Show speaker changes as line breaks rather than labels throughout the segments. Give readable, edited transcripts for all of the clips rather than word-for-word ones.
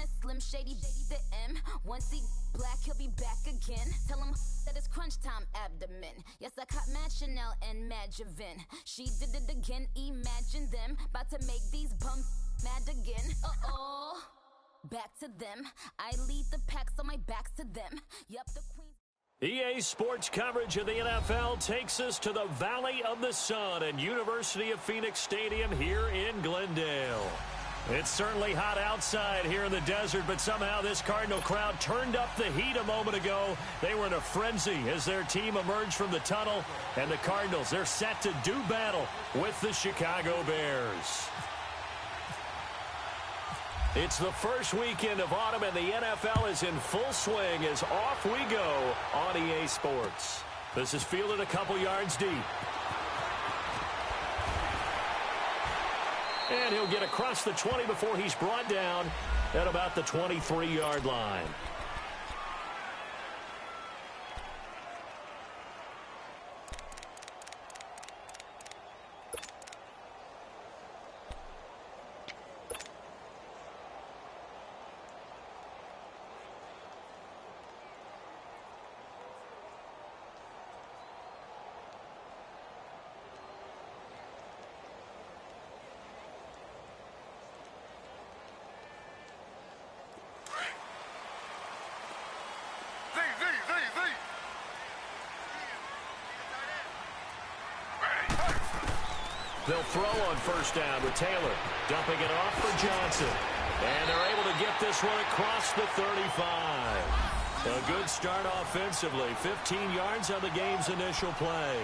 a Slim Shady the M. Once he black, he'll be back again. Tell him that it's crunch time abdomen. Yes, I caught Mad Chanel and Mad Javin. She did it again, imagine them. About to make these bums mad again. Uh-oh. Back to them. I lead the pack, so my back's to them. Yup, the queen.
EA Sports coverage of the NFL takes us to the Valley of the Sun and University of Phoenix Stadium here in Glendale. It's certainly hot outside here in the desert, but somehow this Cardinal crowd turned up the heat a moment ago. They were in a frenzy as their team emerged from the tunnel, and the Cardinals, they're set to do battle with the Chicago Bears. It's the first weekend of autumn, and the NFL is in full swing as off we go on EA Sports. This is fielded a couple yards deep. And he'll get across the 20 before he's brought down at about the 23-yard line. They'll throw on first down with Taylor, dumping it off for Johnson. And they're able to get this one across the 35. A good start offensively, 15 yards on the game's initial play.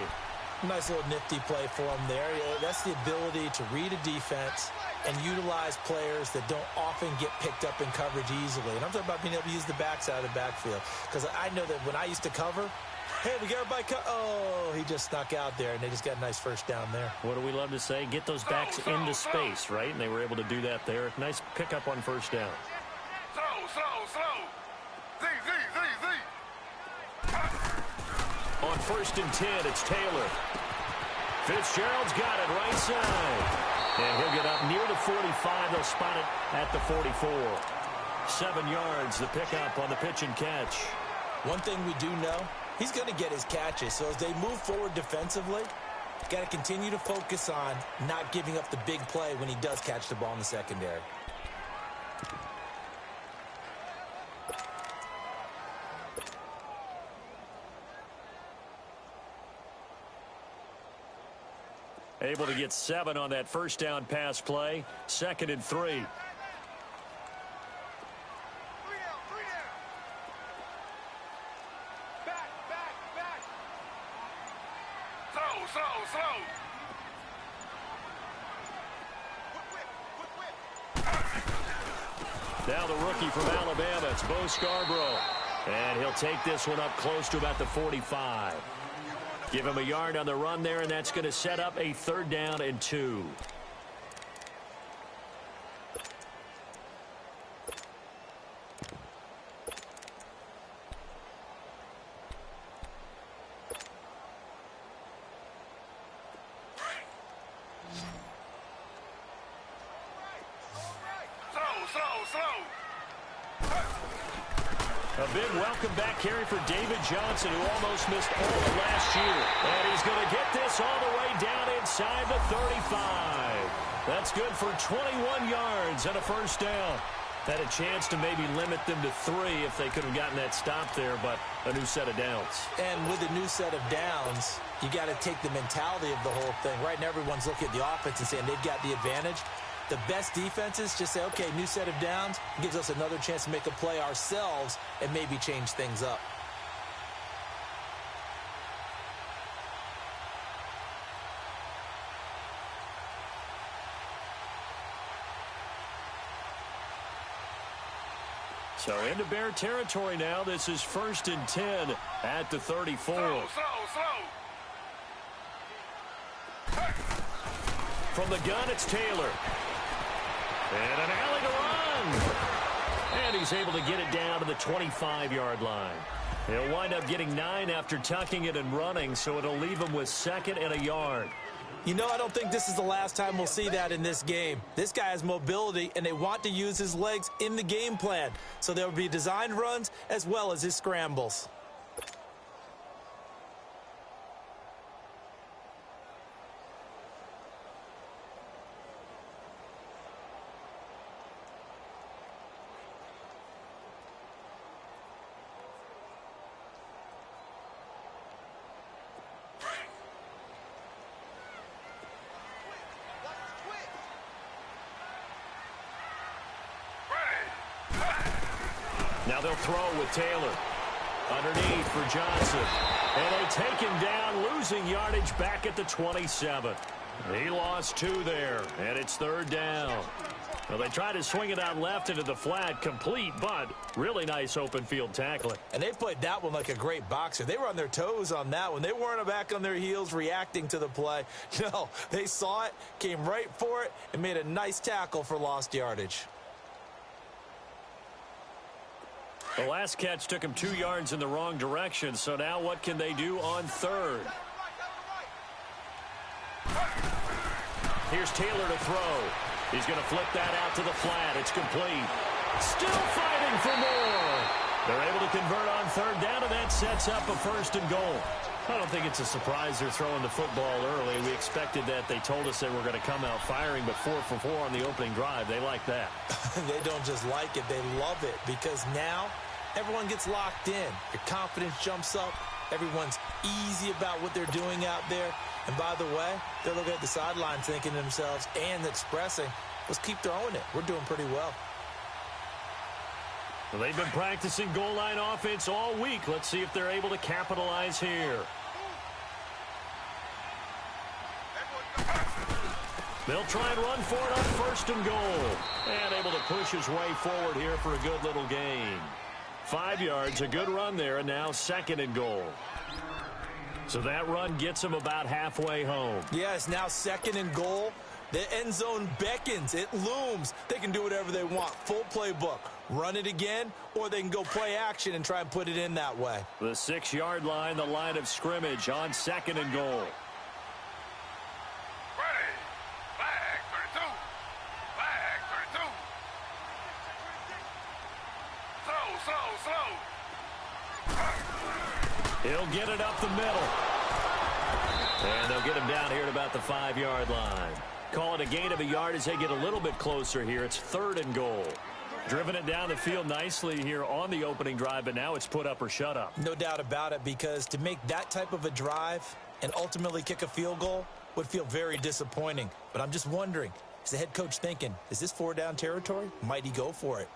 Nice little nifty play for him there. That's the ability to read a defense and utilize players that don't often get picked up in coverage easily. And I'm talking about being able to use the backs out of the backfield. Because I know that when I used to cover, hey, we got everybody oh, he just snuck out there, and they just got a nice first down there.
What do we love to say? Get those backs into space, right? And they were able to do that there. Nice pickup on first down. On first and 10, it's Taylor. Fitzgerald's got it right side. And he'll get up near the 45. They'll spot it at the 44. 7 yards, the pickup on the pitch and catch.
One thing we do know, he's going to get his catches. So as they move forward defensively, got to continue to focus on not giving up the big play when he does catch the ball in the secondary.
Able to get 7 on that first down pass play. 2nd and 3. Now the rookie from Alabama, it's Bo Scarborough. And he'll take this one up close to about the 45. Give him a yard on the run there, and that's going to set up a 3rd down and 2. A big welcome back carry for David Johnson, who almost missed all of last year. And he's going to get this all the way down inside the 35. That's good for 21 yards and a first down. Had a chance to maybe limit them to 3 if they could have gotten that stop there, but a new set of downs.
And with a new set of downs, you got to take the mentality of the whole thing. Right now, everyone's looking at the offense and saying they've got the advantage. The best defenses just say, okay, new set of downs, gives us another chance to make a play ourselves and maybe change things up.
So into Bear territory now. This is 1st and 10 at the 34. From the gun, it's Taylor. And an alley to run. And he's able to get it down to the 25-yard line. He'll wind up getting 9 after tucking it and running, so it'll leave him with 2nd and a yard.
You know, I don't think this is the last time we'll see that in this game. This guy has mobility, and they want to use his legs in the game plan. So there will be designed runs as well as his scrambles.
Now they'll throw with Taylor. Underneath for Johnson. And they take him down, losing yardage back at the 27. He lost 2 there, and it's 3rd down. Well, they tried to swing it out left into the flat, complete, but really nice open field tackling.
And they played that one like a great boxer. They were on their toes on that one. They weren't back on their heels reacting to the play. No, they saw it, came right for it, and made a nice tackle for lost yardage.
The last catch took him 2 yards in the wrong direction, so now what can they do on 3rd? Here's Taylor to throw. He's going to flip that out to the flat. It's complete. Still fighting for more. They're able to convert on 3rd down, and that sets up a 1st and goal. I don't think it's a surprise they're throwing the football early. We expected that. They told us they were going to come out firing, but 4 for 4 on the opening drive. They like that.
They don't just like it. They love it because now everyone gets locked in. Your confidence jumps up. Everyone's easy about what they're doing out there. And by the way, they're looking at the sideline thinking to themselves and expressing, let's keep throwing it. We're doing pretty well.
Well, they've been practicing goal line offense all week. Let's see if they're able to capitalize here. They'll try and run for it on 1st and goal. And able to push his way forward here for a good little gain. 5 yards, a good run there, and now 2nd and goal. So that run gets him about halfway home.
Yeah, it's now 2nd and goal. The end zone beckons. It looms. They can do whatever they want. Full playbook. Run it again, or they can go play action and try and put it in that way.
The 6-yard line, the line of scrimmage on 2nd and goal.
Ready. Flag 32. Flag 32. Slow.
He'll get it up the middle. And they'll get him down here at about the 5-yard line. Call it a gain of a yard as they get a little bit closer here. It's 3rd and goal. Driven it down the field nicely here on the opening drive, but now it's put up or shut up.
No doubt about it, because to make that type of a drive and ultimately kick a field goal would feel very disappointing. But I'm just wondering, is the head coach thinking, is this 4-down territory? Might he go for it?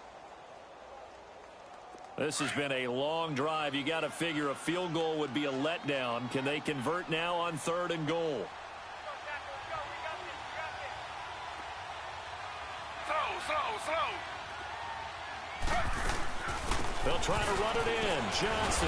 This has been a long drive. You got to figure a field goal would be a letdown. Can they convert now on 3rd and goal?
Slow.
They'll try to run it in. Johnson.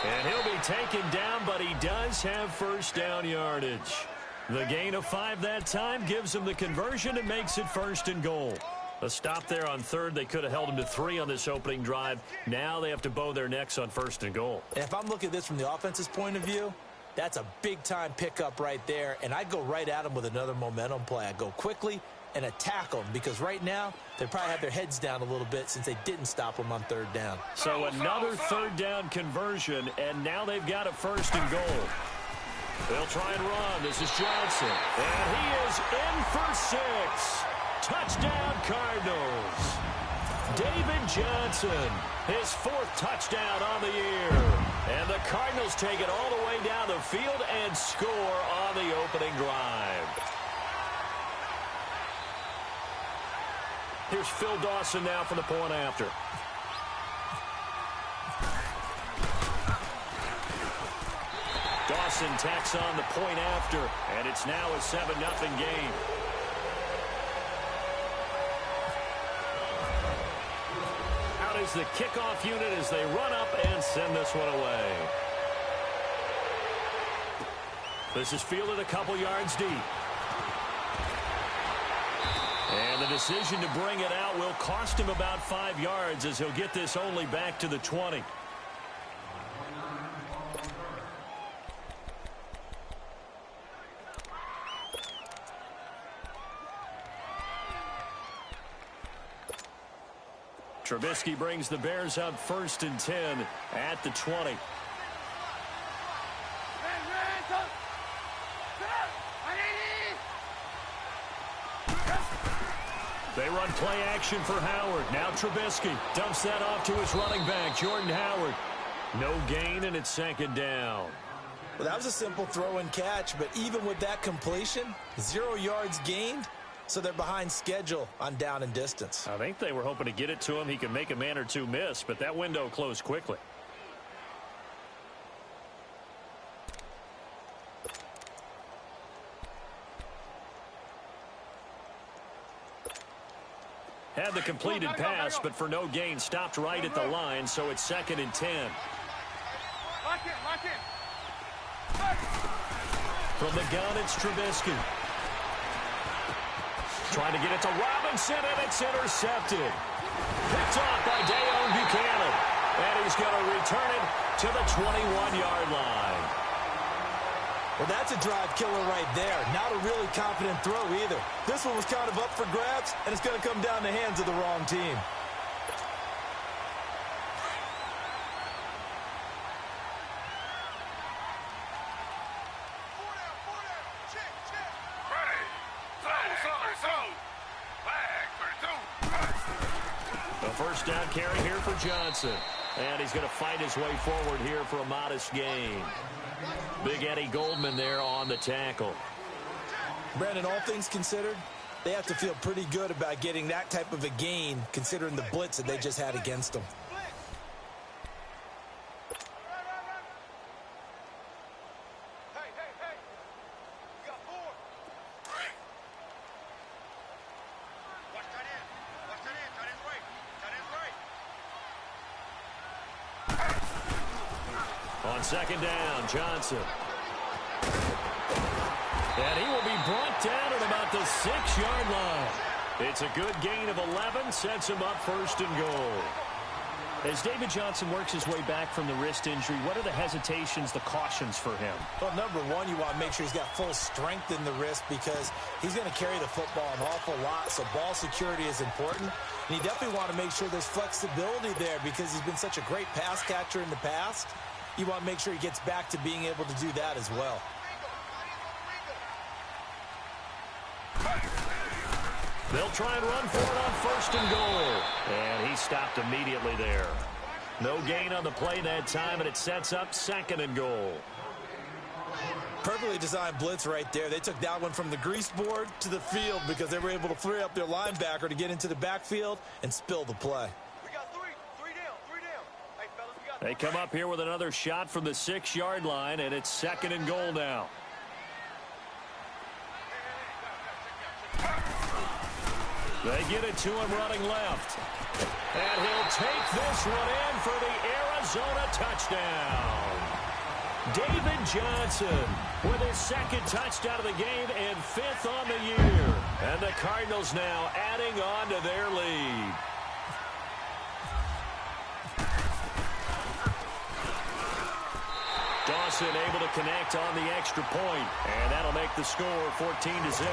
And he'll be taken down, but he does have 1st down yardage. The gain of 5 that time gives him the conversion and makes it 1st and goal. A stop there on 3rd. They could have held him to 3 on this opening drive. Now they have to bow their necks on 1st and goal.
And if I'm looking at this from the offense's point of view, that's a big-time pickup right there. And I'd go right at him with another momentum play. I'd go quickly and attack them, because right now they probably have their heads down a little bit since they didn't stop them on 3rd down.
So another 3rd down conversion, and now they've got a 1st and goal. They'll try and run. This is Johnson. And he is in for 6. Touchdown, Cardinals. David Johnson, his 4th touchdown on the year. And the Cardinals take it all the way down the field and score on the opening drive. Here's Phil Dawson now for the point after. Dawson tacks on the point after, and it's now a 7-0 game. Out is the kickoff unit as they run up and send this one away. This is fielded a couple yards deep. And the decision to bring it out will cost him about 5 yards, as he'll get this only back to the 20. Trubisky brings the Bears up 1st and 10 at the 20. They run play action for Howard. Now Trubisky dumps that off to his running back, Jordan Howard. No gain, and it's 2nd down.
Well, that was a simple throw and catch, but even with that completion, 0 yards gained, so they're behind schedule on down and distance.
I think they were hoping to get it to him. He could make a man or two miss, but that window closed quickly. Had the completed pass, but for no gain, stopped right at the line, so it's 2nd and 10.
Lock in.
From the gun, it's Trubisky. Trying to get it to Robinson, and it's intercepted. Picked off by Dayon Buchanan. And he's going to return it to the 21-yard line.
Well, that's a drive killer right there. Not a really confident throw either. This one was kind of up for grabs, and it's going to come down the hands of the wrong team.
First down carry here for Johnson. And he's going to fight his way forward here for a modest gain. Big Eddie Goldman there on the tackle.
Brandon, all things considered, they have to feel pretty good about getting that type of a gain considering the blitz that they just had against them.
On 2nd down, Johnson. And he will be brought down at about the 6-yard line. It's a good gain of 11, sets him up 1st and goal.
As David Johnson works his way back from the wrist injury, what are the hesitations, the cautions for him?
Well, number one, you want to make sure he's got full strength in the wrist because he's going to carry the football an awful lot, so ball security is important. And you definitely want to make sure there's flexibility there because he's been such a great pass catcher in the past. You want to make sure he gets back to being able to do that as well.
They'll try and run for it on 1st and goal. And he stopped immediately there. No gain on the play that time, and it sets up 2nd and goal.
Perfectly designed blitz right there. They took that one from the grease board to the field because they were able to free up their linebacker to get into the backfield and spill the play.
They come up here with another shot from the 6-yard line, and it's 2nd and goal now. They get it to him running left. And he'll take this one in for the Arizona touchdown. David Johnson with his 2nd touchdown of the game and 5th on the year. And the Cardinals now adding on to their lead. Dawson able to connect on the extra point, and that'll make the score 14-0.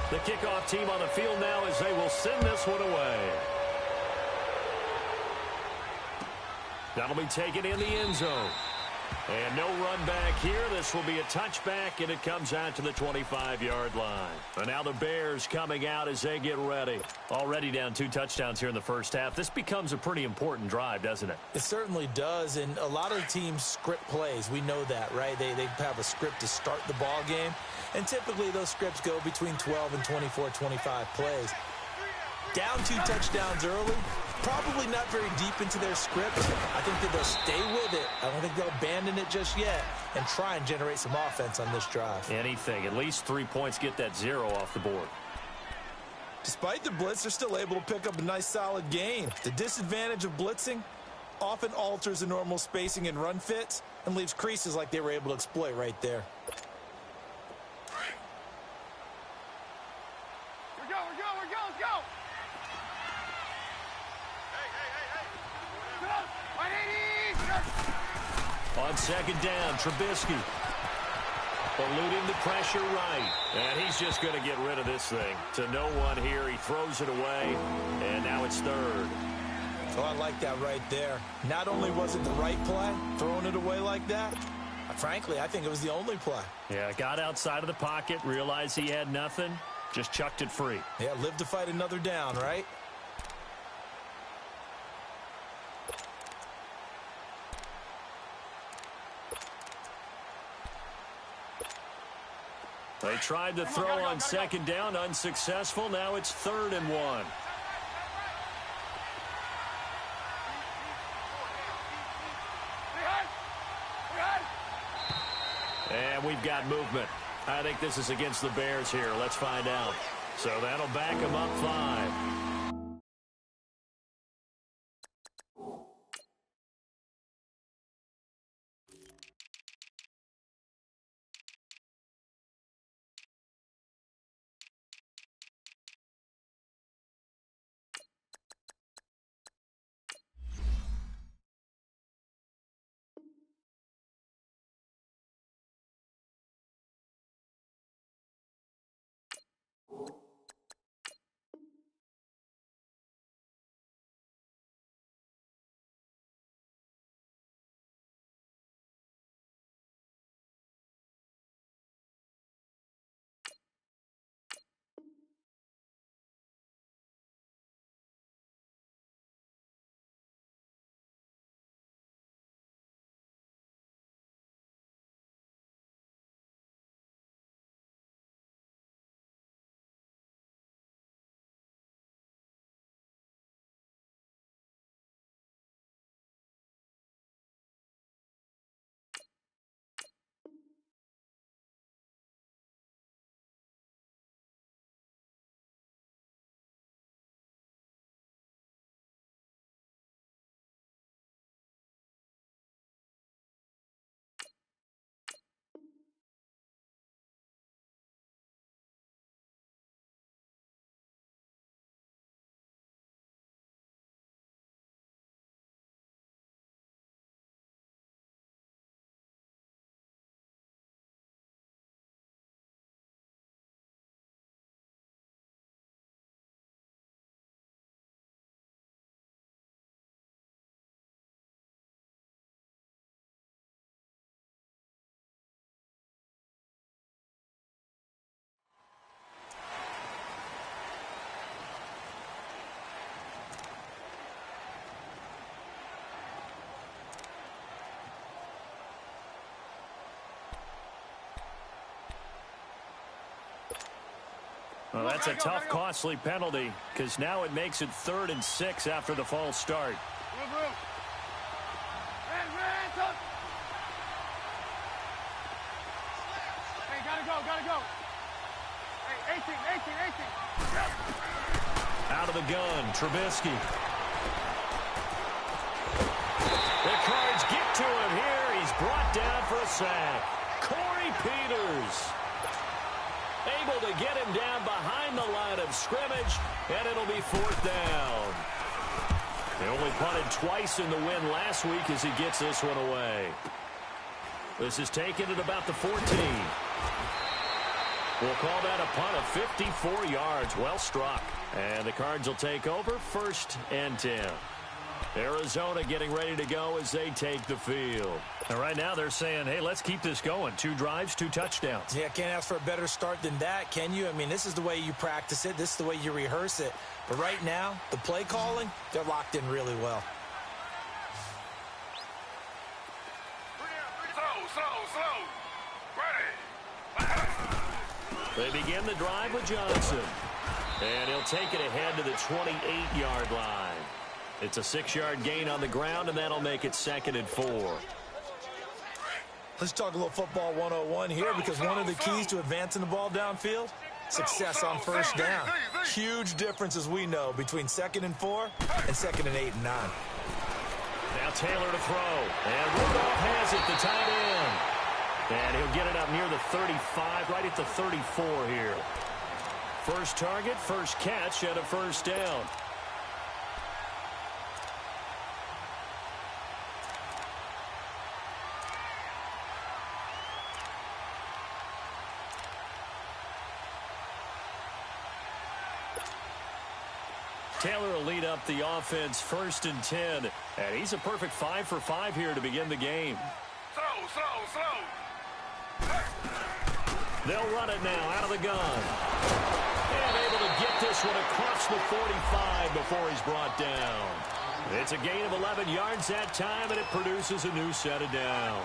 The kickoff team on the field now as they will send this one away. That'll be taken in the end zone. And no run back here. This will be a touchback, and it comes out to the 25-yard line. And now the Bears coming out as they get ready. Already down 2 touchdowns here in the first half. This becomes a pretty important drive, doesn't it?
It certainly does, and a lot of the teams script plays. We know that, right? They have a script to start the ball game, and typically those scripts go between 12 and 24, 25 plays. Down 2 touchdowns early, probably not very deep into their script. I think that they'll stay with it. I don't think they'll abandon it just yet and try and generate some offense on this drive.
Anything. At least 3 points, get that 0 off the board.
Despite the blitz, they're still able to pick up a nice solid gain. The disadvantage of blitzing often alters the normal spacing and run fits and leaves creases like they were able to exploit right there.
Let's go.
On 2nd down, Trubisky. eluding the pressure right. And he's just going to get rid of this thing. To no one here. He throws it away, and now it's third.
Oh, I like that right there. Not only was it the right play, throwing it away like that, frankly, I think it was the only play.
Yeah, got outside of the pocket, realized he had nothing, just chucked it free.
Yeah, live to fight another down, right?
They tried to throw on second down, unsuccessful. Now it's 3rd and 1. And we've got movement. I think this is against the Bears here. Let's find out. So that'll back them up 5.
Well, that's a tough, costly penalty because now it makes it 3rd and 6 after the false start.
Hey, gotta go. Hey, 18.
Out of the gun, Trubisky. The Cards get to him here. He's brought down for a sack. Corey Peters able to get him down behind the line of scrimmage, and it'll be 4th down. They only punted twice in the win last week as he gets this one away. This is taken at about the 14. We'll call that a punt of 54 yards. Well struck. And the Cards will take over 1st and 10. Arizona getting ready to go as they take the field.
And right now they're saying, hey, let's keep this going. 2 drives, 2 touchdowns.
Yeah, can't ask for a better start than that, can you? I mean, this is the way you practice it. This is the way you rehearse it. But right now, the play calling, they're locked in really well.
They begin the drive with Johnson. And he'll take it ahead to the 28-yard line. It's a 6-yard gain on the ground, and that'll make it 2nd and 4.
Let's talk a little football 101 here, because one of the keys to advancing the ball downfield, success on 1st down. Huge difference, as we know, between 2nd and 4 and 2nd and 8 and 9.
Now Taylor to throw. And Rudolph has it, the tight end. And he'll get it up near the 35, right at the 34 here. First target, first catch, and a 1st down. Taylor will lead up the offense 1st and 10. And he's a perfect 5 for 5 here to begin the game.
Slow.
They'll run it now out of the gun. And able to get this one across the 45 before he's brought down. It's a gain of 11 yards that time, and it produces a new set of downs.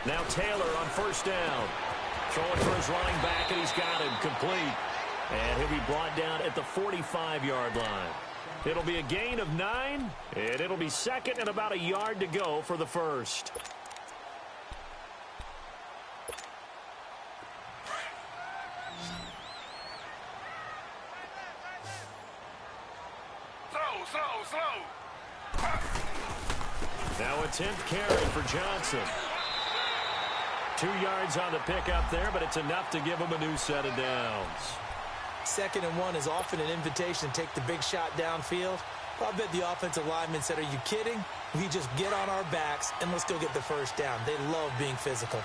Now Taylor on 1st down. Throwing for his running back, and he's got him complete. And he'll be brought down at the 45-yard line. It'll be a gain of 9, and it'll be 2nd and about a yard to go for the first.
Slow.
Now a 10th carry for Johnson. 2 yards on the pickup there, but it's enough to give him a new set of downs.
2nd and 1 is often an invitation to take the big shot downfield. I bet the offensive lineman said, "Are you kidding? We just get on our backs and let's go get the first down." They love being physical.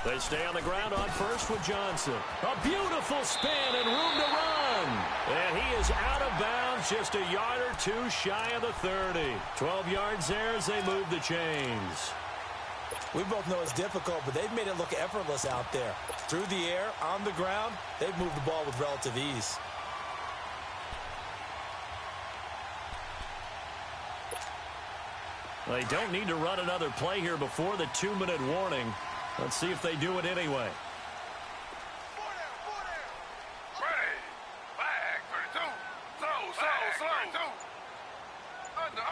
They stay on the ground on 1st with Johnson. A beautiful spin and room to run. And he is out of bounds just a yard or 2 shy of the 30. 12 yards there as they move the chains.
We both know it's difficult, but they've made it look effortless out there. Through the air, on the ground, they've moved the ball with relative ease.
They don't need to run another play here before the 2-minute warning. Let's see if they do it anyway.
Ready. Flag 32. Slow. Under.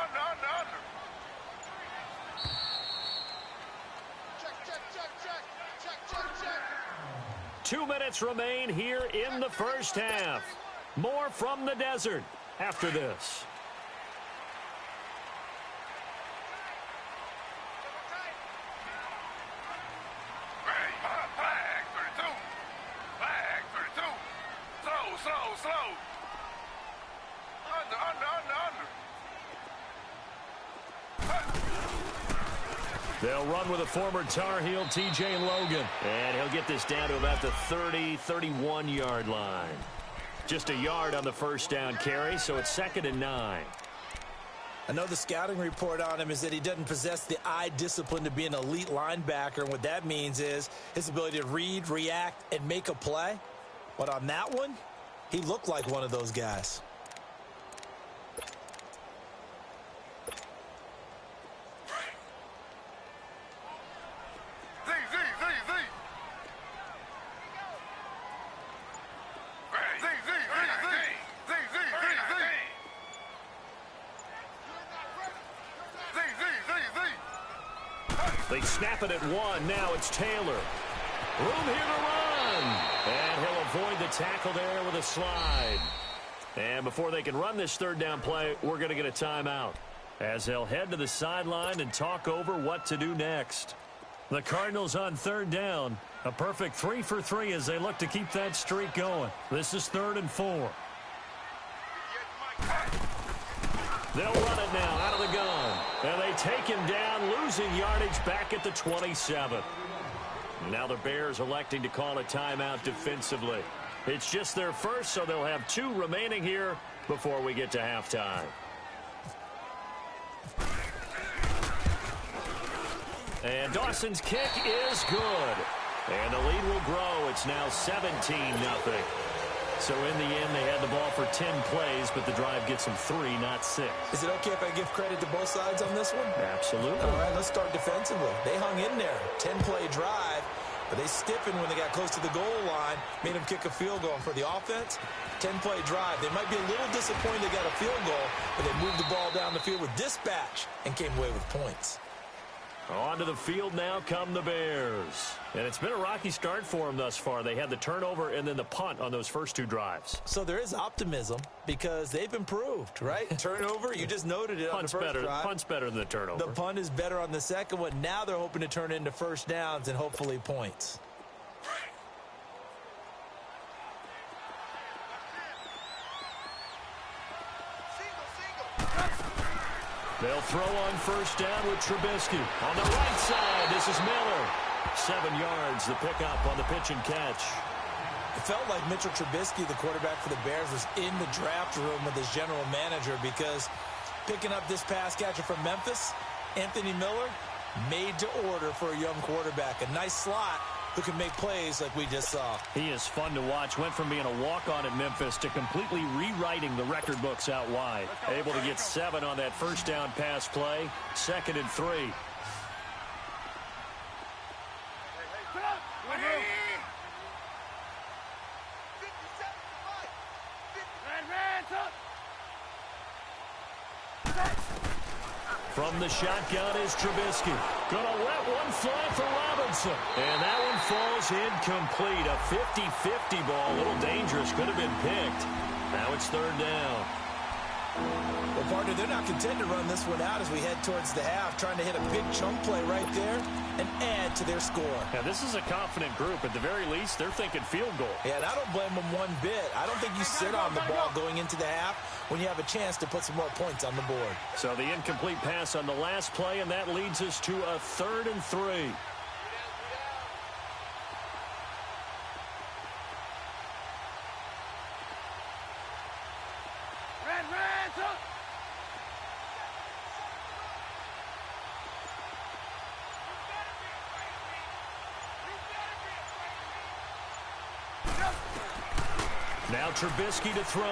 Check.
2 minutes remain here in the first half. More from the desert after this.
Slow. Under.
They'll run with a former Tar Heel, T.J. Logan. And he'll get this down to about the 30, 31-yard line. Just a yard on the 1st down carry, so it's 2nd and 9.
I know the scouting report on him is that he doesn't possess the eye discipline to be an elite linebacker. And what that means is his ability to read, react, and make a play. But on that one, he looked like one of those guys.
They snap it at 1. Now it's Taylor. Room here to run. And he'll avoid the tackle there with a slide. And before they can run this 3rd down play, we're going to get a timeout, as they'll head to the sideline and talk over what to do next. The Cardinals on 3rd down. A perfect 3 for 3 as they look to keep that streak going. This is 3rd and 4. They'll run it now out of the gun. And they take him down, losing yardage back at the 27. Now the Bears electing to call a timeout defensively. It's just their first, so they'll have 2 remaining here before we get to halftime. And Dawson's kick is good. And the lead will grow. It's now 17-0. So in the end, they had the ball for 10 plays, but the drive gets them 3, not 6.
Is it okay if I give credit to both sides on this one?
Absolutely.
All right, let's start defensively. They hung in there. 10-play drive, but they stiffened when they got close to the goal line, made them kick a field goal. And for the offense, 10-play drive. They might be a little disappointed they got a field goal, but they moved the ball down the field with dispatch and came away with points.
Onto the field now come the Bears. And it's been a rocky start for them thus far. They had the turnover and then the punt on those first two drives.
So there is optimism because they've improved, right? Turnover, you just noted it on the first drive.
Punt's better than the turnover.
The punt is better on the second one. Now they're hoping to turn it into first downs and hopefully points.
They'll throw on first down with Trubisky. On the right side, this is Miller. 7 yards, the pickup on the pitch and catch.
It felt like Mitchell Trubisky, the quarterback for the Bears, was in the draft room with his general manager because picking up this pass catcher from Memphis, Anthony Miller, made to order for a young quarterback. A nice slot who can make plays like we just saw.
He is fun to watch. Went from being a walk-on at Memphis to completely rewriting the record books out wide. Able to get 7 on that first down pass play. 2nd and 3. From the shotgun is Trubisky. Gonna let one fly for Robinson. And that one falls incomplete. A 50-50 ball. A little dangerous. Could have been picked. Now it's 3rd down.
Well, partner, they're not content to run this one out as we head towards the half, trying to hit a big chunk play right there and add to their score.
Yeah, this is a confident group. At the very least, they're thinking field goal.
Yeah, and I don't blame them one bit. I don't think you sit on the ball going into the half when you have a chance to put some more points on the board.
So the incomplete pass on the last play, and that leads us to a 3rd and 3. Now Trubisky to throw.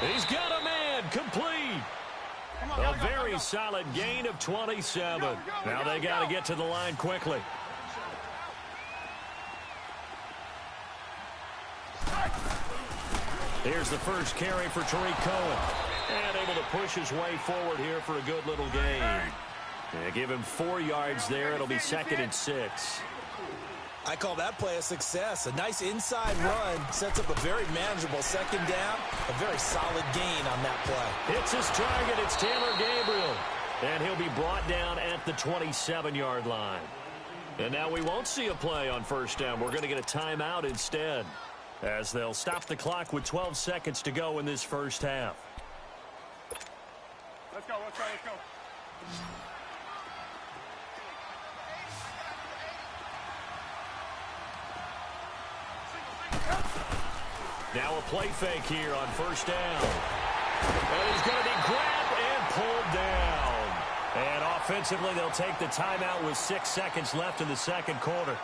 He's got a man, complete. A very solid gain of 27. Now they got to get to the line quickly. Here's the first carry for Tariq Cohen. And able to push his way forward here for a good little gain. Yeah, give him 4 yards there. It'll be 2nd and 6.
I call that play a success. A nice inside run sets up a very manageable 2nd down. A very solid gain on that play.
It's his target. It's Taylor Gabriel. And he'll be brought down at the 27-yard line. And now we won't see a play on first down. We're going to get a timeout instead, as they'll stop the clock with 12 seconds to go in this first half.
Let's go, let's go, let's go.
Now a play fake here on first down. And he's going to be grabbed and pulled down. And offensively, they'll take the timeout with 6 seconds left in the 2nd quarter.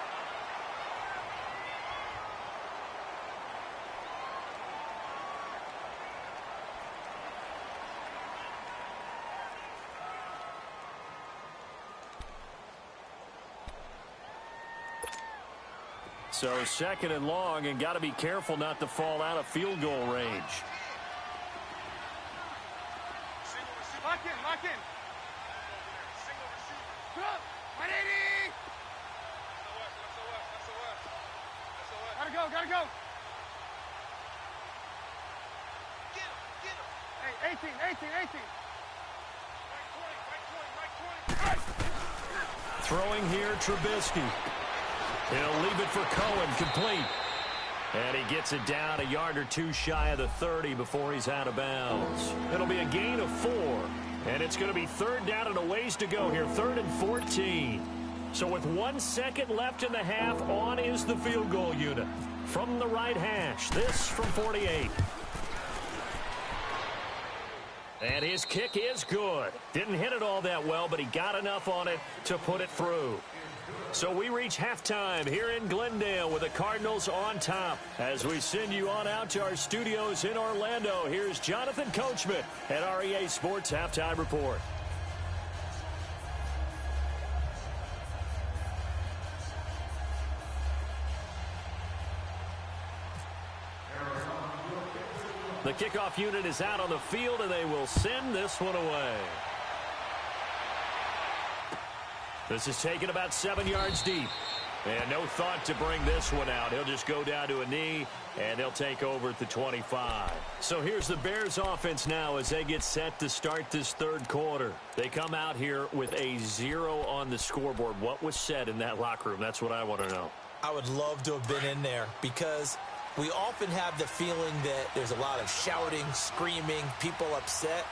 So 2nd and long, and got to be careful not to fall out of field goal range.
Lock in, lock in. Single receiver. 180. Gotta go, gotta go. Get him. Hey, 18. Right 20.
Throwing here, Trubisky. He'll leave it for Cohen, complete. And he gets it down a yard or 2 shy of the 30 before he's out of bounds. It'll be a gain of 4. And it's going to be 3rd down and a ways to go here, 3rd and 14. So with 1 second left in the half, on is the field goal unit. From the right hash, this from 48. And his kick is good. Didn't hit it all that well, but he got enough on it to put it through. So we reach halftime here in Glendale with the Cardinals on top. As we send you on out to our studios in Orlando, here's Jonathan Coachman at REA Sports Halftime Report. The kickoff unit is out on the field, and they will send this one away. This is taken about 7 yards deep. And no thought to bring this one out. He'll just go down to a knee, and they'll take over at the 25. So here's the Bears offense now as they get set to start this third quarter. They come out here with a 0 on the scoreboard. What was said in that locker room? That's what I want to know.
I would love to have been in there because we often have the feeling that there's a lot of shouting, screaming, people upset.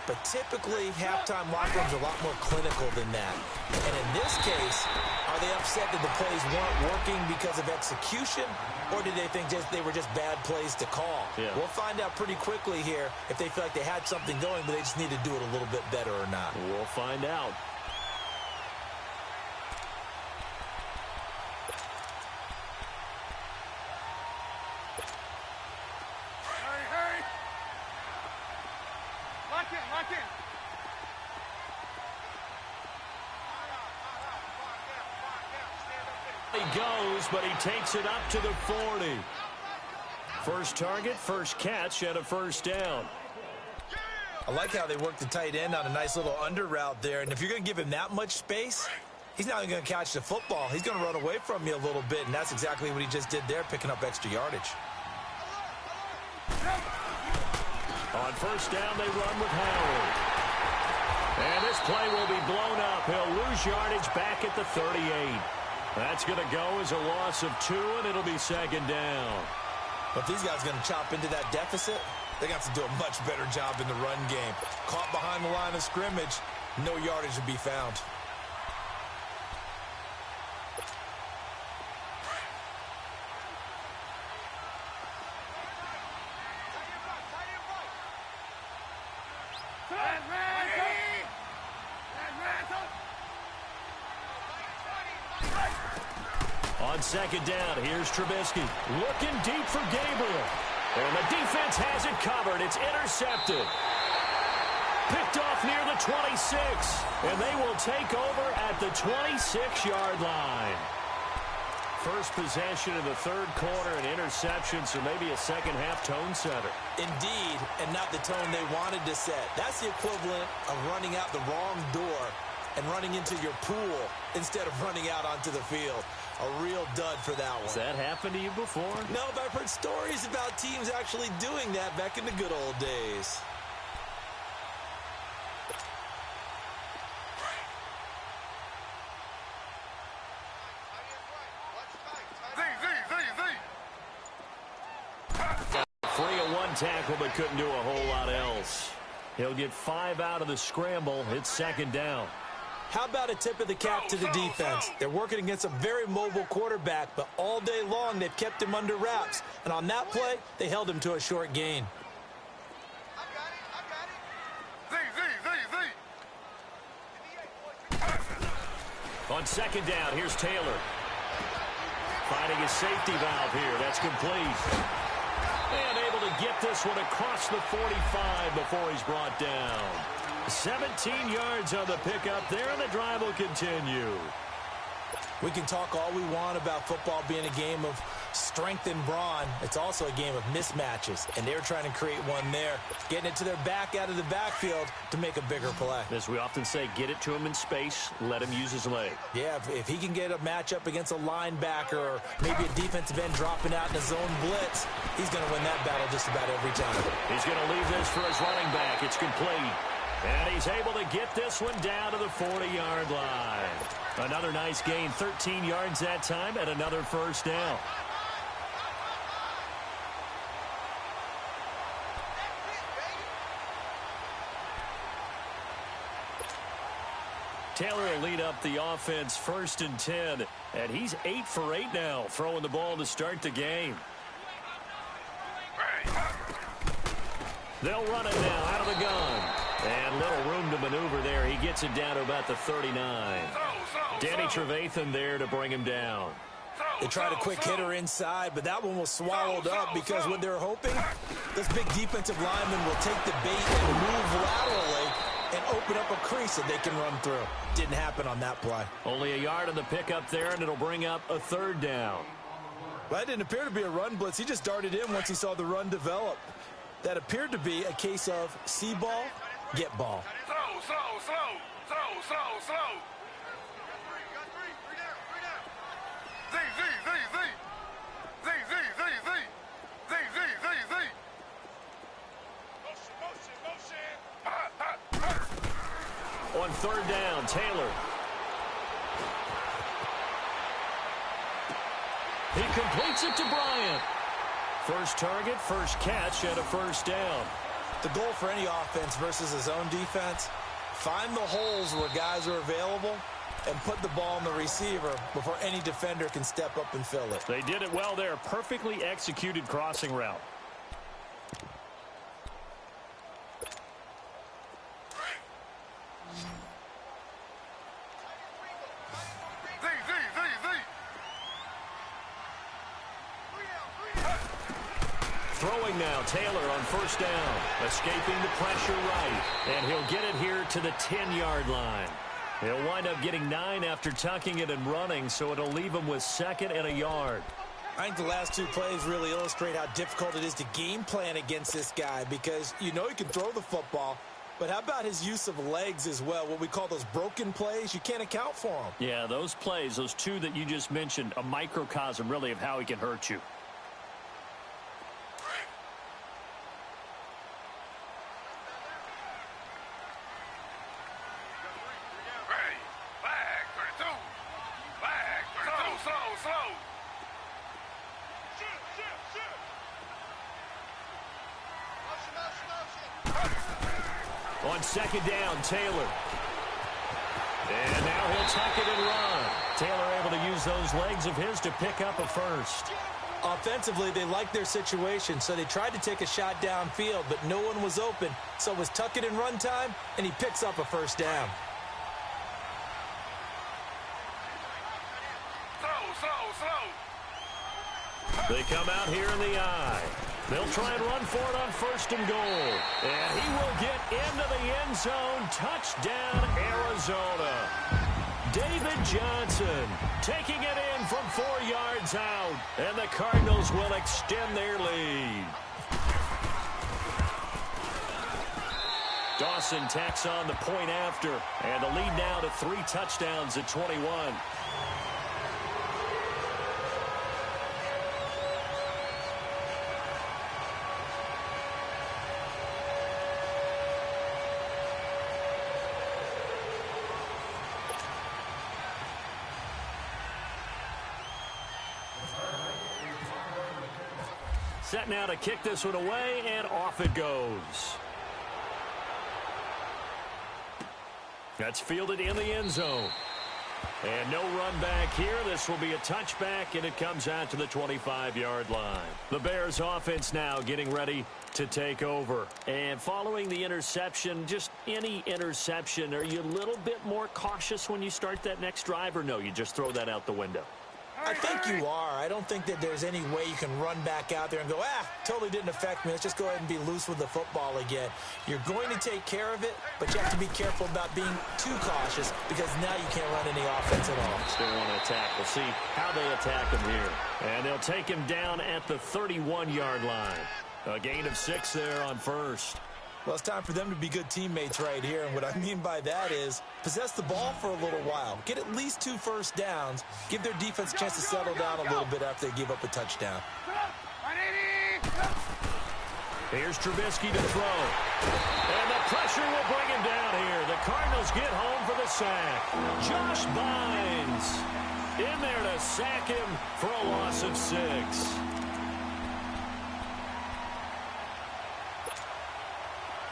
But typically, halftime locker rooms are a lot more clinical than that. And in this case, are they upset that the plays weren't working because of execution? Or did they think they were just bad plays to call?
Yeah.
We'll find out pretty quickly here if they feel like they had something going, but they just need to do it a little bit better or not.
We'll find out. He goes, but he takes it up to the 40. First target, first catch, and a first down.
I like how they work the tight end on a nice little under route there. And if you're going to give him that much space, he's not even going to catch the football. He's going to run away from you a little bit, and that's exactly what he just did there, picking up extra yardage.
On first down, they run with Howard. And this play will be blown up. He'll lose yardage back at the 38. That's going to go as a loss of 2, and it'll be second down.
But if these guys are going to chop into that deficit, they got to do a much better job in the run game. Caught behind the line of scrimmage, no yardage to be found.
On second down, here's Trubisky. Looking deep for Gabriel. And the defense has it covered. It's intercepted. Picked off near the 26. And they will take over at the 26-yard line. First possession in the third quarter, an interception, so maybe a second-half tone setter.
Indeed, and not the tone they wanted to set. That's the equivalent of running out the wrong door and running into your pool instead of running out onto the field. A real dud for that one.
Has that happened to you before?
No, but I've heard stories about teams actually doing that back in the good old days.
Free of one tackle, but couldn't do a whole lot else. He'll get 5 out of the scramble. It's second down.
How about a tip of the cap to the defense? They're working against a very mobile quarterback, but all day long they've kept him under wraps. And on that play, they held him to a short gain.
On second down, here's Taylor. Finding his safety valve here. That's complete. And able to get this one across the 45 before he's brought down. 17 yards on the pickup there, and the drive will continue.
We can talk all we want about football being a game of strength and brawn. It's also a game of mismatches, and they're trying to create one there, getting it to their back out of the backfield to make a bigger play.
As we often say, get it to him in space, let him use his leg.
Yeah, if he can get a matchup against a linebacker or maybe a defensive end dropping out in a zone blitz, he's going to win that battle just about every time.
He's going to leave this for his running back. It's complete. And he's able to get this one down to the 40-yard line. Another nice gain, 13 yards that time, and another first down. Taylor will lead up the offense 1st and 10, and he's 8 for 8 now, throwing the ball to start the game. They'll run it now out of the gun. And little room to maneuver there. He gets it down to about the 39. Danny Trevathan there to bring him down.
They tried a quick hitter inside, but that one was swallowed up because what they're hoping, this big defensive lineman will take the bait and move laterally and open up a crease that they can run through. Didn't happen on that play.
Only a yard on the pickup there, and it'll bring up a third down.
Well, that didn't appear to be a run blitz. He just darted in once he saw the run develop. That appeared to be a case of see ball, get ball.
Z, Z, Z, Z. Z, Z, Z, Z. Z, Z, Z, Z. Motion, motion, motion. Hot, hot, hot.
On third down, Taylor. He completes it to Bryant. First target, first catch, and a first down.
The goal for any offense versus his own defense, find the holes where guys are available and put the ball in the receiver before any defender can step up and fill it.
They did it well there. Perfectly executed crossing route.
Z, Z, Z, Z.
Throwing now, Taylor on first down. Escaping the pressure right. And he'll get it here to the 10-yard line. He'll wind up getting 9 after tucking it and running, so it'll leave him with 2nd and a yard.
I think the last 2 plays really illustrate how difficult it is to game plan against this guy because you know he can throw the football, but how about his use of legs as well? What we call those broken plays, you can't account for them.
Yeah, those plays, those 2 that you just mentioned, a microcosm really of how he can hurt you.
Ready. Flag 32. Flag 32. Slow, slow. Shoot, shoot, shoot. Motion, motion, motion.
On second down, Taylor. And now he'll tuck it and run. Taylor able to use those legs of his to pick up a first.
Offensively, they liked their situation, so they tried to take a shot downfield, but no one was open. So it was tuck it and run time, and he picks up a first down.
Slow, slow, slow.
They come out here in the eye. They'll try and run for it on first and goal. And he will get into the end zone. Touchdown, Arizona. David Johnson taking it in from 4 yards out. And the Cardinals will extend their lead. Dawson tacks on the point after. And the lead now to 3 touchdowns at 21. Set now to kick this one away, and off it goes. That's fielded in the end zone. And no run back here. This will be a touchback, and it comes out to the 25-yard line. The Bears offense now getting ready to take over. And following the interception, just any interception, are you a little bit more cautious when you start that next drive, or no, you just throw that out the window?
I think you are. I don't think that there's any way you can run back out there and go, totally didn't affect me. Let's just go ahead and be loose with the football again. You're going to take care of it, but you have to be careful about being too cautious because now you can't run any offense at all.
Still want to attack. We'll see how they attack him here. And they'll take him down at the 31-yard line. A gain of 6 there on first.
Well, it's time for them to be good teammates right here, and what I mean by that is possess the ball for a little while. Get at least 2 first downs. Give their defense a chance to settle down a little bit after they give up a touchdown.
Here's Trubisky to throw. And the pressure will bring him down here. The Cardinals get home for the sack. Josh Bynes in there to sack him for a loss of 6.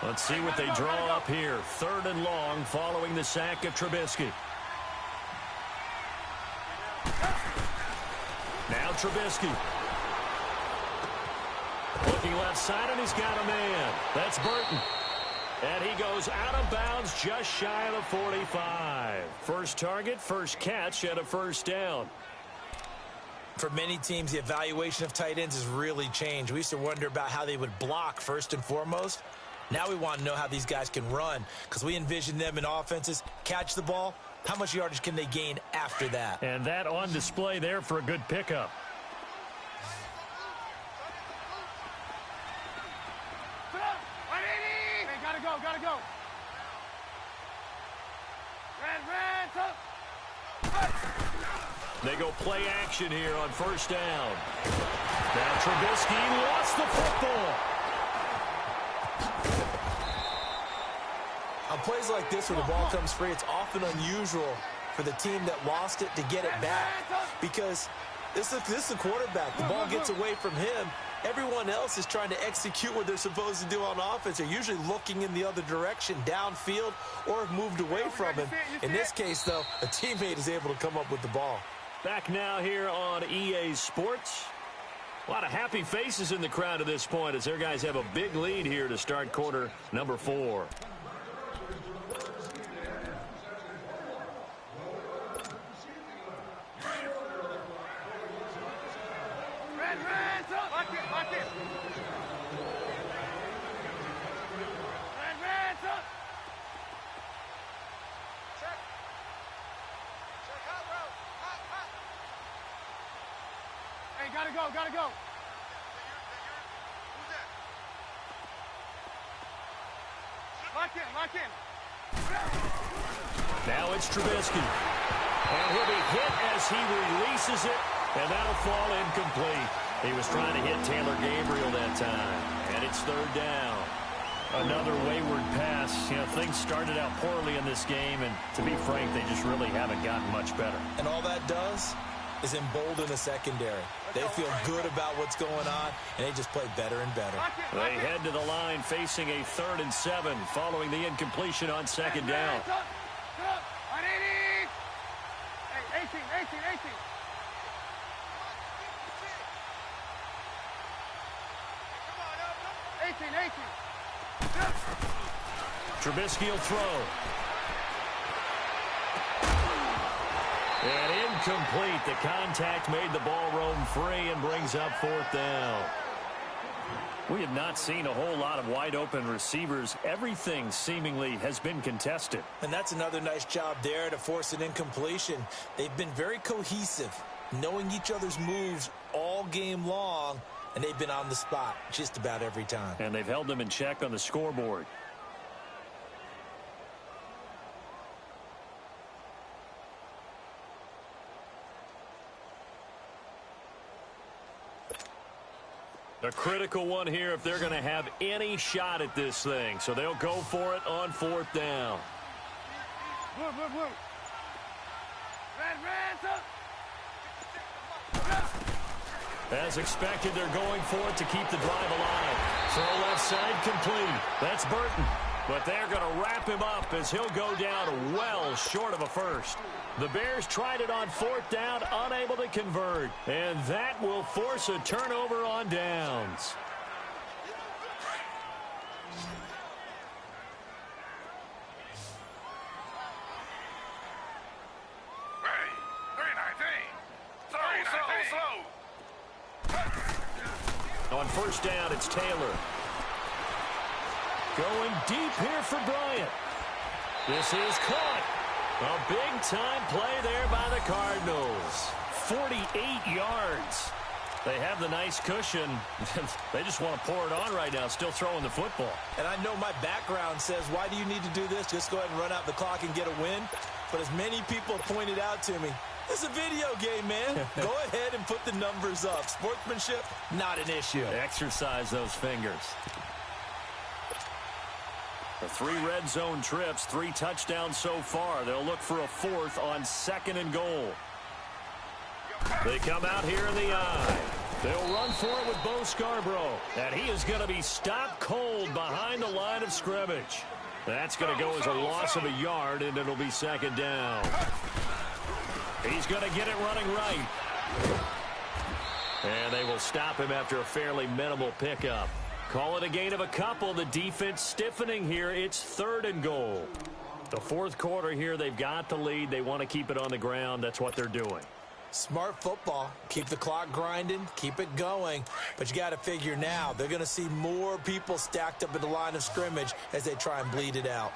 Let's see what they draw up here. 3rd and long following the sack of Trubisky. Now Trubisky. Looking left side, and he's got a man. That's Burton. And he goes out of bounds just shy of the 45. First target, first catch, and a first down.
For many teams, the evaluation of tight ends has really changed. We used to wonder about how they would block first and foremost. Now we want to know how these guys can run because we envision them in offenses, catch the ball. How much yardage can they gain after that?
And that on display there for a good pickup.
Hey, gotta go, gotta go. Red,
They go play action here on first down. Now Trubisky lost the football.
On plays like this where the ball comes free, it's often unusual for the team that lost it to get it back, because this is the quarterback. The ball gets away from him. Everyone else is trying to execute what they're supposed to do on offense. They're usually looking in the other direction, downfield, or have moved away from him. In this case, though, a teammate is able to come up with the ball.
Back now here on EA Sports. A lot of happy faces in the crowd at this point as their guys have a big lead here to start quarter number 4.
Gotta go. Lock in.
Now it's Trubisky. And he'll be hit as he releases it, and that'll fall incomplete. He was trying to hit Taylor Gabriel that time, and it's third down. Another wayward pass. You know, things started out poorly in this game, and to be frank, they just really haven't gotten much better.
And all that does is embolden the secondary. They feel good about what's going on, and they just play better and better.
They head to the line facing a 3rd and 7 following the incompletion on second down.
On 80. Hey, 18. Come on, 18.
Trubisky will throw. And incomplete. The contact made the ball roam free and brings up 4th down. We have not seen a whole lot of wide-open receivers. Everything seemingly has been contested.
And that's another nice job there to force an incompletion. They've been very cohesive, knowing each other's moves all game long, and they've been on the spot just about every time.
And they've held them in check on the scoreboard. A critical one here if they're going to have any shot at this thing. So they'll go for it on 4th down.
Blue. Red.
As expected, they're going for it to keep the drive alive. Throw left side complete. That's Burton. But they're going to wrap him up as he'll go down well short of a first. The Bears tried it on 4th down, unable to convert. And that will force a turnover on downs. On first down, it's Taylor. Going deep here for Bryant. This is caught. A big-time play there by the Cardinals. 48 yards. They have the nice cushion. They just want to pour it on right now, still throwing the football.
And I know my background says, why do you need to do this? Just go ahead and run out the clock and get a win. But as many people pointed out to me, it's a video game, man. Go ahead and put the numbers up. Sportsmanship, not an issue.
Exercise those fingers. The 3 red zone trips, 3 touchdowns so far. They'll look for a 4th on 2nd and goal. They come out here in the eye. They'll run for it with Bo Scarborough. And he is going to be stopped cold behind the line of scrimmage. That's going to go as a loss of a yard, and it'll be 2nd down. He's going to get it running right. And they will stop him after a fairly minimal pickup. Call it a gain of a couple. The defense stiffening here. It's 3rd and goal. The 4th quarter here, they've got the lead. They want to keep it on the ground. That's what they're doing.
Smart football. Keep the clock grinding. Keep it going. But you got to figure now, they're going to see more people stacked up at the line of scrimmage as they try and bleed it out.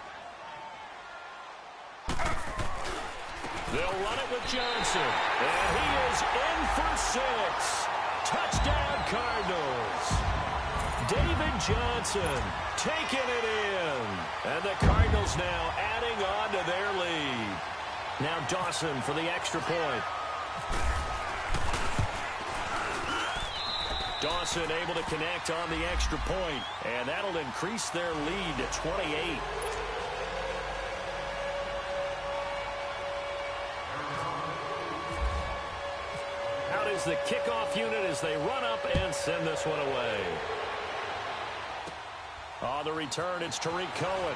They'll run it with Johnson. And he is in for 6. Touchdown, Cardinals. David Johnson taking it in. And the Cardinals now adding on to their lead. Now Dawson for the extra point. Dawson able to connect on the extra point, and that'll increase their lead to 28. Out is the kickoff unit as they run up and send this one away. On the return, it's Tariq Cohen.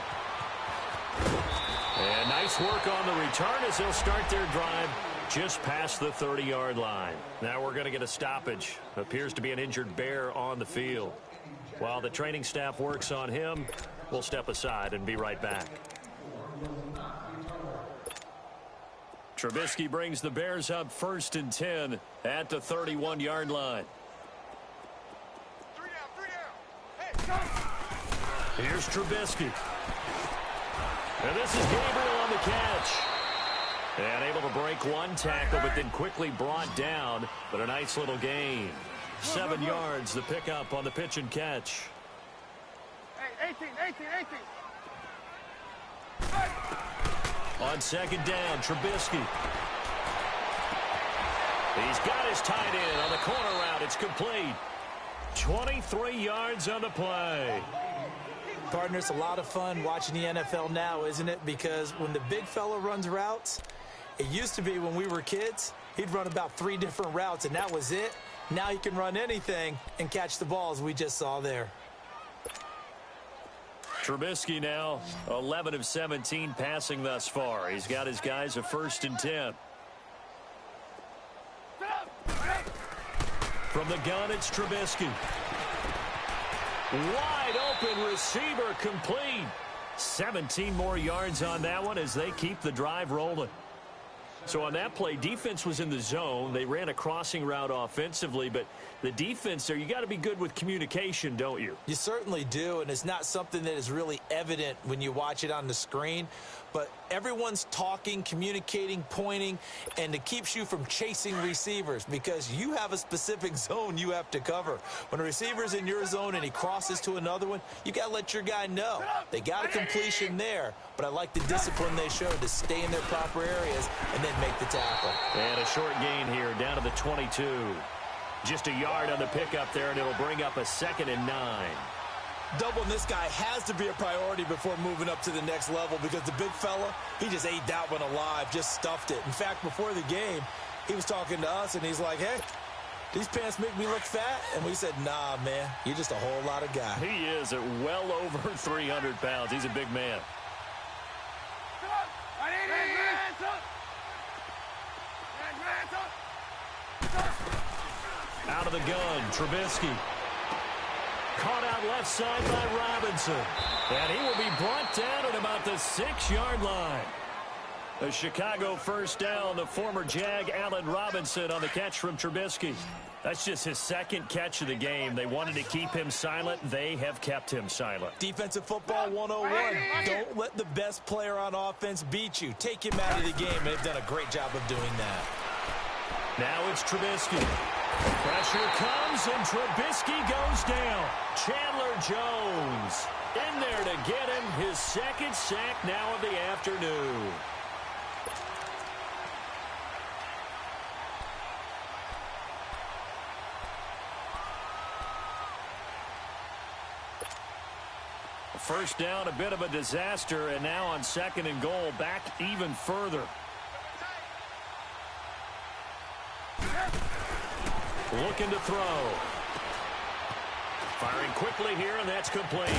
And nice work on the return as they'll start their drive just past the 30-yard line. Now we're going to get a stoppage. Appears to be an injured Bear on the field. While the training staff works on him, we'll step aside and be right back. Trubisky brings the Bears up 1st and 10 at the 31-yard line. Here's Trubisky. And this is Gabriel on the catch. And able to break one tackle, but then quickly brought down. But a nice little gain. 7 yards, the pickup on the pitch and catch.
Hey, 18.
On 2nd down, Trubisky. He's got his tight end on the corner route. It's complete. 23 yards on the play.
Partner, it's a lot of fun watching the NFL now, isn't it? Because when the big fella runs routes, it used to be when we were kids, he'd run about 3 different routes, and that was it. Now he can run anything and catch the balls we just saw there.
Trubisky now 11 of 17 passing thus far. He's got his guys a 1st and 10. From the gun, it's Trubisky. Wide open receiver complete. 17 more yards on that one as they keep the drive rolling. So on that play, defense was in the zone. They ran a crossing route offensively, but the defense there, you got to be good with communication, don't you?
You certainly do, and it's not something that is really evident when you watch it on the screen. But everyone's talking, communicating, pointing, and it keeps you from chasing receivers because you have a specific zone you have to cover. When a receiver's in your zone and he crosses to another one, you got to let your guy know. They got a completion there, but I like the discipline they showed to stay in their proper areas and then make the tackle.
And a short gain here down to the 22. Just a yard on the pickup there, and it'll bring up a 2nd and 9.
Doubling this guy has to be a priority before moving up to the next level because the big fella, he just ate that one alive, just stuffed it. In fact, before the game, he was talking to us, and he's like, hey, these pants make me look fat? And we said, nah, man, you're just a whole lot of guy.
He is at well over 300 pounds. He's a big man. Out of the gun, Trubisky. Caught out left side by Robinson. And he will be brought down at about the 6-yard line. A Chicago 1st down. The former Jag, Allen Robinson, on the catch from Trubisky. That's just his 2nd catch of the game. They wanted to keep him silent. They have kept him silent.
Defensive football 101. Don't let the best player on offense beat you. Take him out of the game. They've done a great job of doing that.
Now it's Trubisky. Pressure comes, and Trubisky goes down. Chandler Jones in there to get him his 2nd sack now of the afternoon. First down, a bit of a disaster, and now on 2nd and goal, back even further. Looking to throw. Firing quickly here, and that's complete.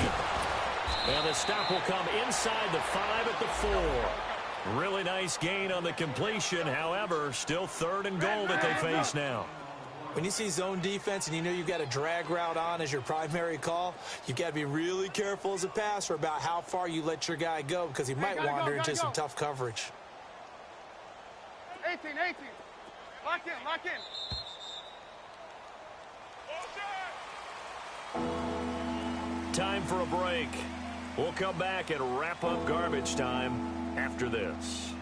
And the stop will come inside the 5 at the 4. Really nice gain on the completion. However, still 3rd and goal that they face now.
When you see zone defense and you know you've got a drag route on as your primary call, you've got to be really careful as a passer about how far you let your guy go because he might wander into some tough coverage.
18. Lock in.
Time for a break. We'll come back and wrap up garbage time after this.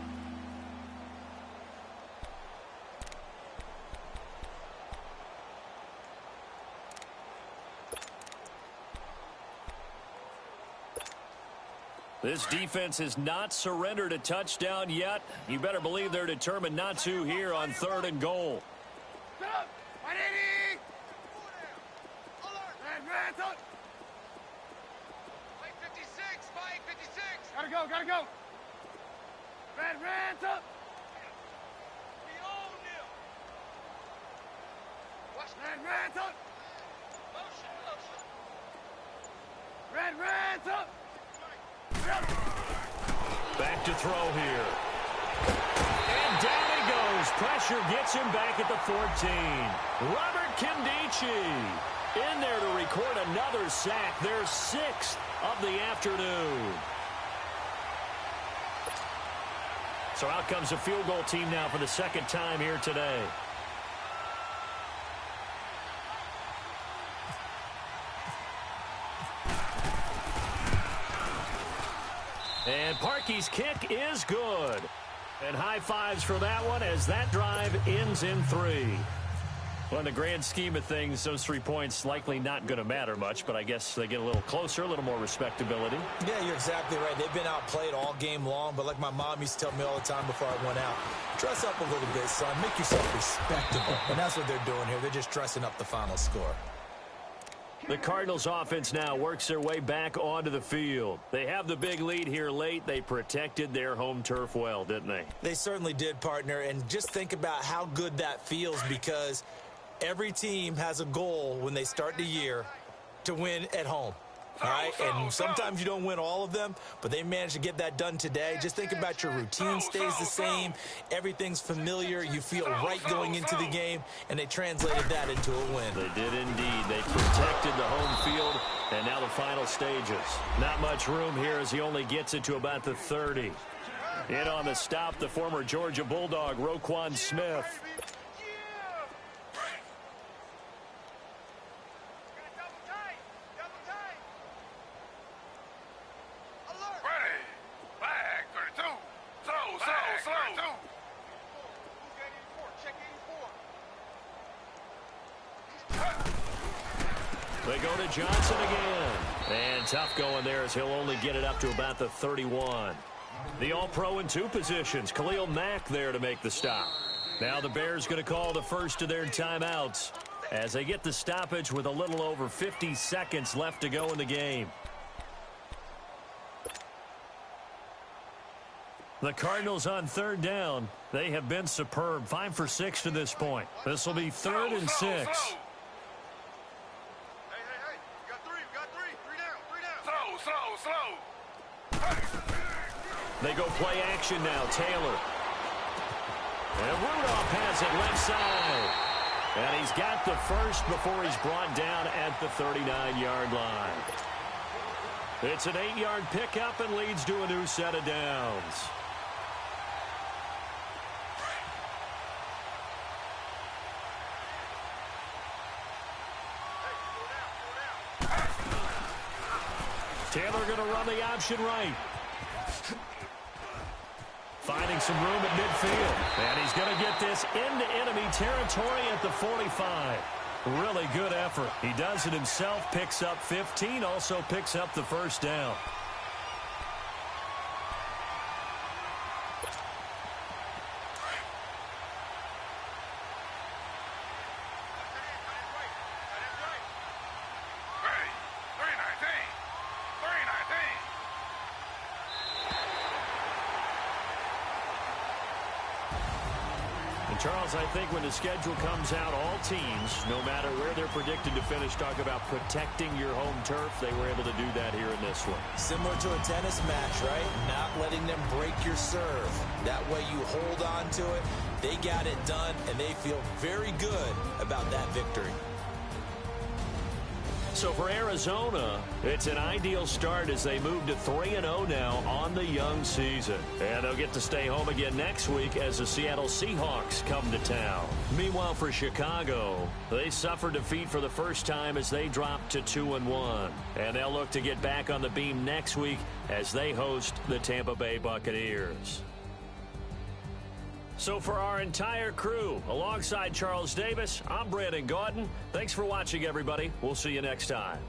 This defense has not surrendered a touchdown yet. You better believe they're determined not to here on 3rd and goal.
Hands up.
Fight 56, fight 56.
Gotta go, gotta go. Hands up.
We own them. Watch
Hands up.
motion, motion.
Hands up.
Back to throw here. And down he goes. Pressure gets him back at the 14. Robert Kimdichie in there to record another sack. Their 6th of the afternoon. So out comes a field goal team now for the second time here today. And Parkey's kick is good. And high fives for that one as that drive ends in 3. Well, in the grand scheme of things, those 3 points likely not going to matter much, but I guess they get a little closer, a little more respectability.
Yeah, you're exactly right. They've been outplayed all game long, but like my mom used to tell me all the time before I went out, dress up a little bit, son. Make yourself respectable. And that's what they're doing here. They're just dressing up the final score.
The Cardinals offense now works their way back onto the field. They have the big lead here late. They protected their home turf well, didn't they?
They certainly did, partner. And just think about how good that feels, because every team has a goal when they start the year to win at home. All right, and sometimes you don't win all of them, but they managed to get that done today. Just think about your routine stays the same. Everything's familiar. You feel right going into the game, and they translated that into a win.
They did indeed. They protected the home field, and now the final stages. Not much room here as he only gets it to about the 30. In on the stop, the former Georgia Bulldog, Roquan Smith. They go to Johnson again. And tough going there as he'll only get it up to about the 31. The All-Pro in 2 positions. Khalil Mack there to make the stop. Now the Bears going to call the first of their timeouts as they get the stoppage with a little over 50 seconds left to go in the game. The Cardinals on 3rd down. They have been superb. 5 for 6 to this point. This will be 3rd and 6. They go play action now. Taylor. And Rudolph has it left side. And he's got the first before he's brought down at the 39-yard line. It's an 8-yard pickup and leads to a new set of downs. Taylor going to run the option right. Finding some room at midfield. And he's going to get this into enemy territory at the 45. Really good effort. He does it himself, picks up 15, also picks up the first down. Charles, I think when the schedule comes out, all teams, no matter where they're predicted to finish, talk about protecting your home turf. They were able to do that here in this one.
Similar to a tennis match, right? Not letting them break your serve. That way you hold on to it. They got it done, and they feel very good about that victory.
So for Arizona, it's an ideal start as they move to 3-0 now on the young season. And they'll get to stay home again next week as the Seattle Seahawks come to town. Meanwhile, for Chicago, they suffered defeat for the first time as they dropped to 2-1. And they'll look to get back on the beam next week as they host the Tampa Bay Buccaneers. So for our entire crew, alongside Charles Davis, I'm Brandon Gaudin. Thanks for watching, everybody. We'll see you next time.